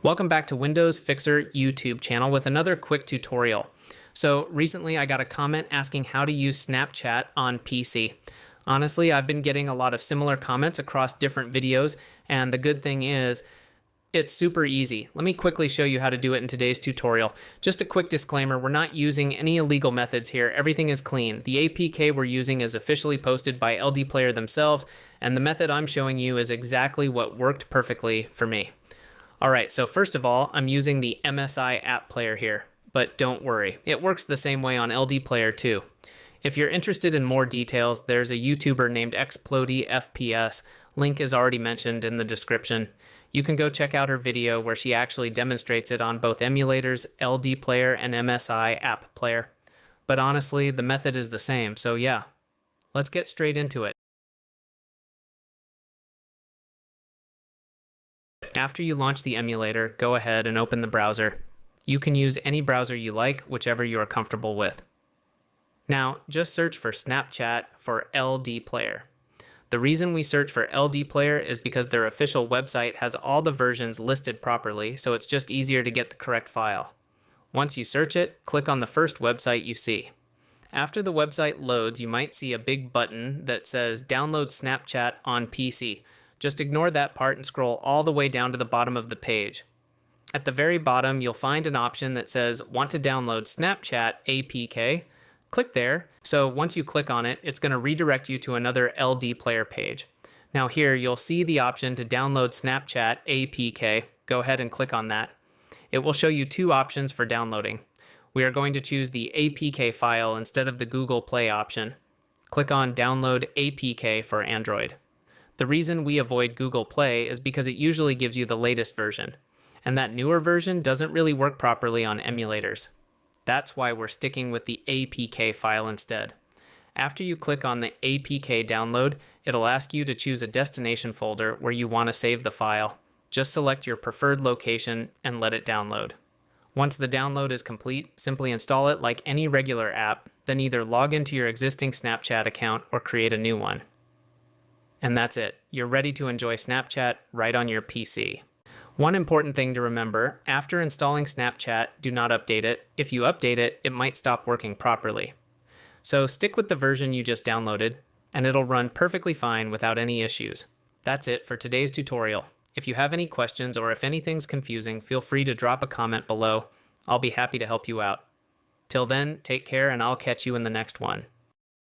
Welcome back to Windows Fixer YouTube channel with another quick tutorial. So recently I got a comment asking how to use Snapchat on PC. Honestly, I've been getting a lot of similar comments across different videos, and the good thing is it's super easy. Let me quickly show you how to do it in today's tutorial. Just a quick disclaimer, we're not using any illegal methods here. Everything is clean. The APK we're using is officially posted by LD Player themselves, and the method I'm showing you is exactly what worked perfectly for me. Alright, so first of all, I'm using the MSI app player here, but don't worry, it works the same way on LD Player too. If you're interested in more details, there's a YouTuber named Xplody FPS, link is already mentioned in the description. You can go check out her video where she actually demonstrates it on both emulators, LD Player, and MSI app player. But honestly, the method is the same, so yeah, let's get straight into it. After you launch the emulator, go ahead and open the browser. You can use any browser you like, whichever you are comfortable with. Now, just search for Snapchat for LD Player. The reason we search for LD Player is because their official website has all the versions listed properly, so it's just easier to get the correct file. Once you search it, click on the first website you see. After the website loads, you might see a big button that says Download Snapchat on PC. Just ignore that part and scroll all the way down to the bottom of the page. At the very bottom, you'll find an option that says Want to download Snapchat APK? Click there. So once you click on it, it's going to redirect you to another LD Player page. Now here, you'll see the option to download Snapchat APK. Go ahead and click on that. It will show you two options for downloading. We are going to choose the APK file instead of the Google Play option. Click on Download APK for Android. The reason we avoid Google Play is because it usually gives you the latest version, and that newer version doesn't really work properly on emulators. That's why we're sticking with the APK file instead. After you click on the APK download, it'll ask you to choose a destination folder where you want to save the file. Just select your preferred location and let it download. Once the download is complete, simply install it like any regular app, then either log into your existing Snapchat account or create a new one. And that's it. You're ready to enjoy Snapchat right on your PC. One important thing to remember, after installing Snapchat, do not update it. If you update it, it might stop working properly. So stick with the version you just downloaded, and it'll run perfectly fine without any issues. That's it for today's tutorial. If you have any questions or if anything's confusing, feel free to drop a comment below. I'll be happy to help you out. Till then, take care and I'll catch you in the next one.